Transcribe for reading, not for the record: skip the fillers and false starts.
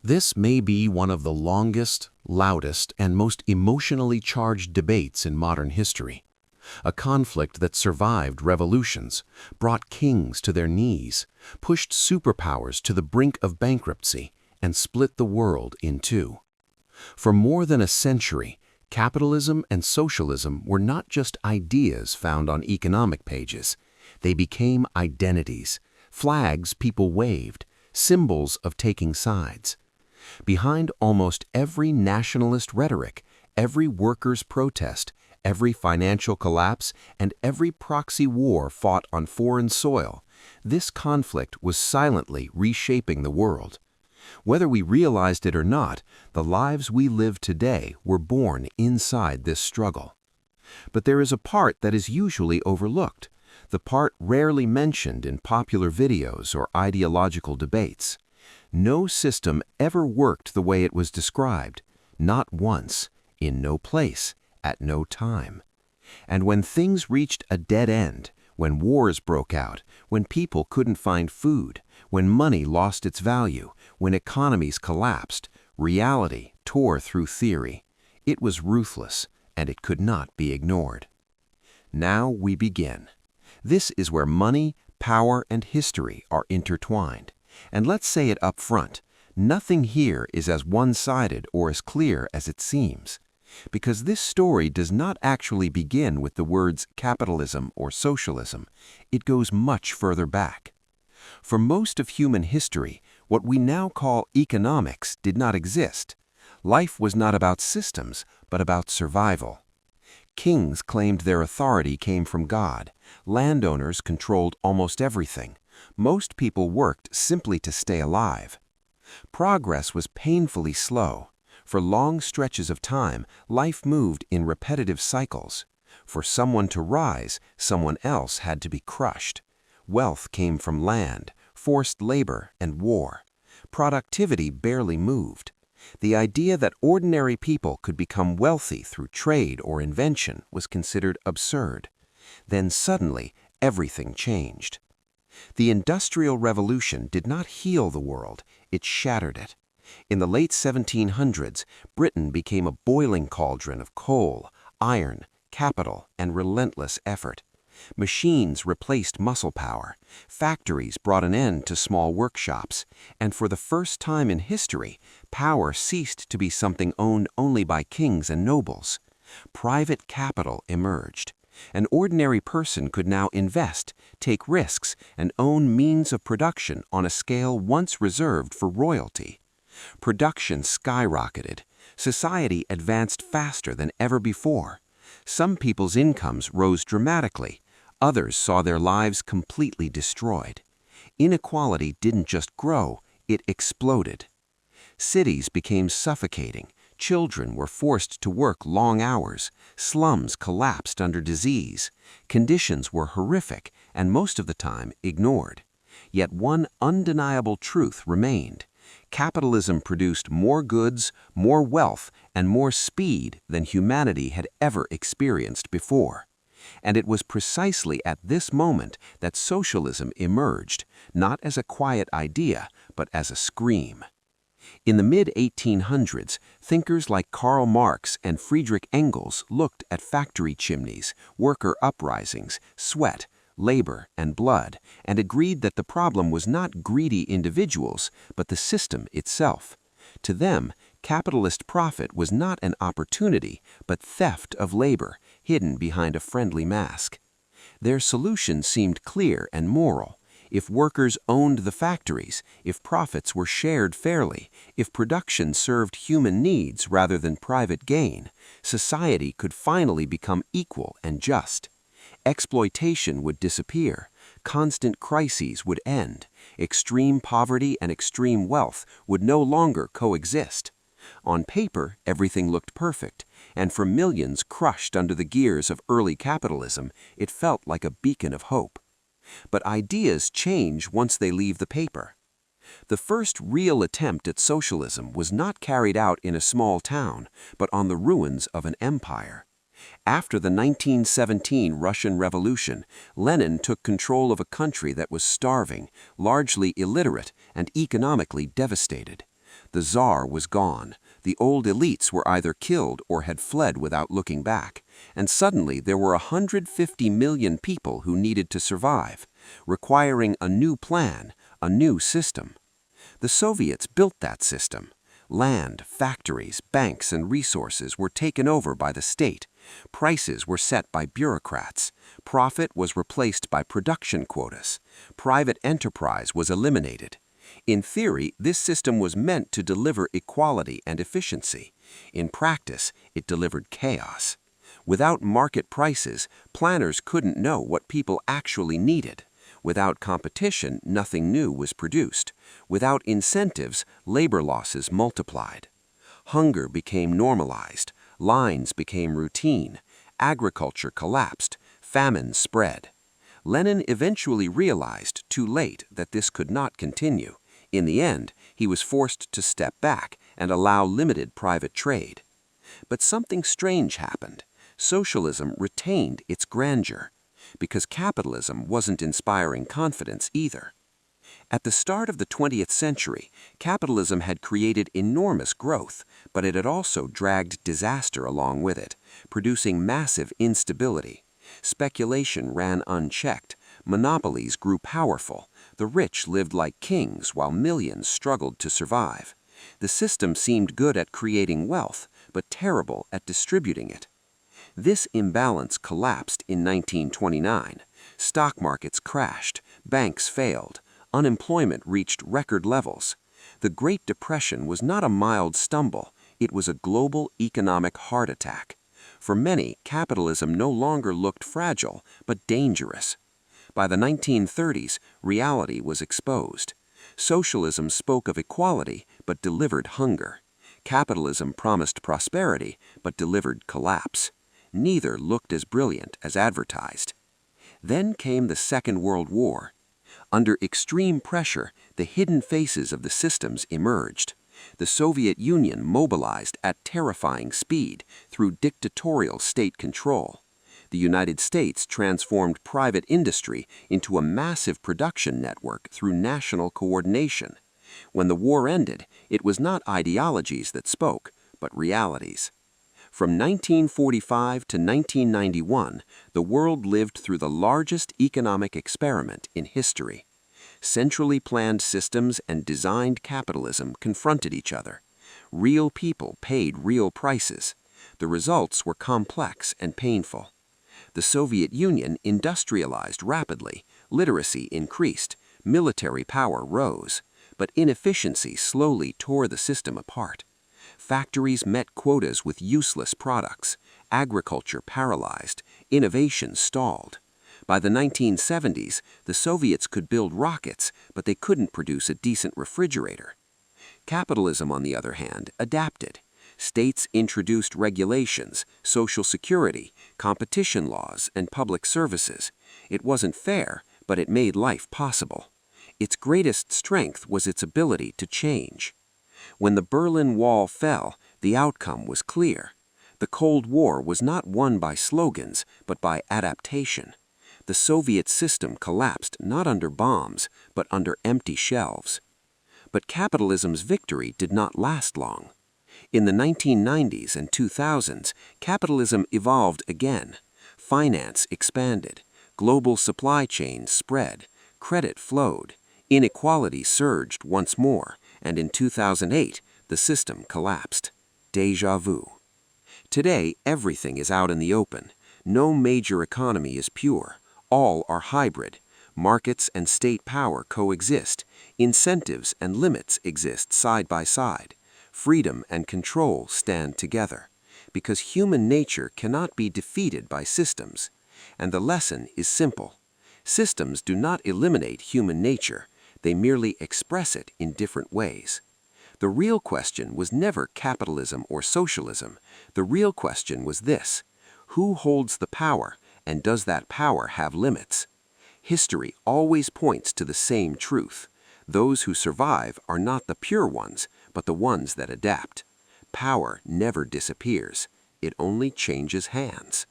This may be one of the longest, loudest, and most emotionally charged debates in modern history. A conflict that survived revolutions, brought kings to their knees, pushed superpowers to the brink of bankruptcy, and split the world in two. For more than a century, capitalism and socialism were not just ideas found on economic pages. They became identities, flags people waved, symbols of taking sides. Behind almost every nationalist rhetoric, every workers' protest, every financial collapse, and every proxy war fought on foreign soil, this conflict was silently reshaping the world. Whether we realized it or not, the lives we live today were born inside this struggle. But there is a part that is usually overlooked, the part rarely mentioned in popular videos or ideological debates. No system ever worked the way it was described, not once, in no place, at no time. And when things reached a dead end, when wars broke out, when people couldn't find food, when money lost its value, when economies collapsed, reality tore through theory. It was ruthless, and it could not be ignored. Now we begin. This is where money, power, and history are intertwined. And let's say it up front, nothing here is as one-sided or as clear as it seems. Because this story does not actually begin with the words capitalism or socialism. It goes much further back. For most of human history, what we now call economics did not exist. Life was not about systems, but about survival. Kings claimed their authority came from God. Landowners controlled almost everything. Most people worked simply to stay alive. Progress was painfully slow. For long stretches of time, life moved in repetitive cycles. For someone to rise, someone else had to be crushed. Wealth came from land, forced labor, and war. Productivity barely moved. The idea that ordinary people could become wealthy through trade or invention was considered absurd. Then suddenly, everything changed. The Industrial Revolution did not heal the world, it shattered it. In the late 1700s, Britain became a boiling cauldron of coal, iron, capital, and relentless effort. Machines replaced muscle power, factories brought an end to small workshops, and for the first time in history, power ceased to be something owned only by kings and nobles. Private capital emerged. An ordinary person could now invest, take risks, and own means of production on a scale once reserved for royalty. Production skyrocketed. Society advanced faster than ever before. Some people's incomes rose dramatically. Others saw their lives completely destroyed. Inequality didn't just grow, it exploded. Cities became suffocating. Children were forced to work long hours. Slums collapsed under disease. Conditions were horrific and most of the time ignored. Yet one undeniable truth remained. Capitalism produced more goods, more wealth, and more speed than humanity had ever experienced before. And it was precisely at this moment that socialism emerged, not as a quiet idea, but as a scream. In the mid-1800s, thinkers like Karl Marx and Friedrich Engels looked at factory chimneys, worker uprisings, sweat, labor, and blood, and agreed that the problem was not greedy individuals, but the system itself. To them, capitalist profit was not an opportunity, but theft of labor, hidden behind a friendly mask. Their solution seemed clear and moral. If workers owned the factories, if profits were shared fairly, if production served human needs rather than private gain, society could finally become equal and just. Exploitation would disappear, constant crises would end, extreme poverty and extreme wealth would no longer coexist. On paper, everything looked perfect, and for millions crushed under the gears of early capitalism, it felt like a beacon of hope. But ideas change once they leave the paper. The first real attempt at socialism was not carried out in a small town, but on the ruins of an empire. After the 1917 Russian Revolution, Lenin took control of a country that was starving, largely illiterate, and economically devastated. The Tsar was gone. The old elites were either killed or had fled without looking back. And suddenly there were 150 million people who needed to survive, requiring a new plan, a new system. The Soviets built that system. Land, factories, banks, and resources were taken over by the state. Prices were set by bureaucrats. Profit was replaced by production quotas. Private enterprise was eliminated. In theory, this system was meant to deliver equality and efficiency. In practice, it delivered chaos. Without market prices, planners couldn't know what people actually needed. Without competition, nothing new was produced. Without incentives, labor losses multiplied. Hunger became normalized. Lines became routine. Agriculture collapsed. Famine spread. Lenin eventually realized, too late, that this could not continue. In the end, he was forced to step back and allow limited private trade. But something strange happened. Socialism retained its grandeur, because capitalism wasn't inspiring confidence either. At the start of the 20th century, capitalism had created enormous growth, but it had also dragged disaster along with it, producing massive instability. Speculation ran unchecked. Monopolies grew powerful. The rich lived like kings while millions struggled to survive. The system seemed good at creating wealth, but terrible at distributing it. This imbalance collapsed in 1929. Stock markets crashed, banks failed, unemployment reached record levels. The Great Depression was not a mild stumble, it was a global economic heart attack. For many, capitalism no longer looked fragile, but dangerous. By the 1930s, reality was exposed. Socialism spoke of equality, but delivered hunger. Capitalism promised prosperity, but delivered collapse. Neither looked as brilliant as advertised. Then came the Second World War. Under extreme pressure, the hidden faces of the systems emerged. The Soviet Union mobilized at terrifying speed through dictatorial state control. The United States transformed private industry into a massive production network through national coordination. When the war ended, it was not ideologies that spoke, but realities. From 1945 to 1991, the world lived through the largest economic experiment in history. Centrally planned systems and designed capitalism confronted each other. Real people paid real prices. The results were complex and painful. The Soviet Union industrialized rapidly, literacy increased, military power rose, but inefficiency slowly tore the system apart. Factories met quotas with useless products, agriculture paralyzed, innovation stalled. By the 1970s, the Soviets could build rockets, but they couldn't produce a decent refrigerator. Capitalism, on the other hand, adapted. States introduced regulations, social security, competition laws, and public services. It wasn't fair, but it made life possible. Its greatest strength was its ability to change. When the Berlin Wall fell, the outcome was clear. The Cold War was not won by slogans, but by adaptation. The Soviet system collapsed not under bombs, but under empty shelves. But capitalism's victory did not last long. In the 1990s and 2000s, capitalism evolved again. Finance expanded. Global supply chains spread. Credit flowed. Inequality surged once more, and in 2008, the system collapsed. Déjà vu. Today, everything is out in the open. No major economy is pure. All are hybrid. Markets and state power coexist. Incentives and limits exist side by side. Freedom and control stand together. Because human nature cannot be defeated by systems. And the lesson is simple. Systems do not eliminate human nature. They merely express it in different ways. The real question was never capitalism or socialism. The real question was this: who holds the power, and does that power have limits? History always points to the same truth. Those who survive are not the pure ones, but the ones that adapt. Power never disappears. It only changes hands.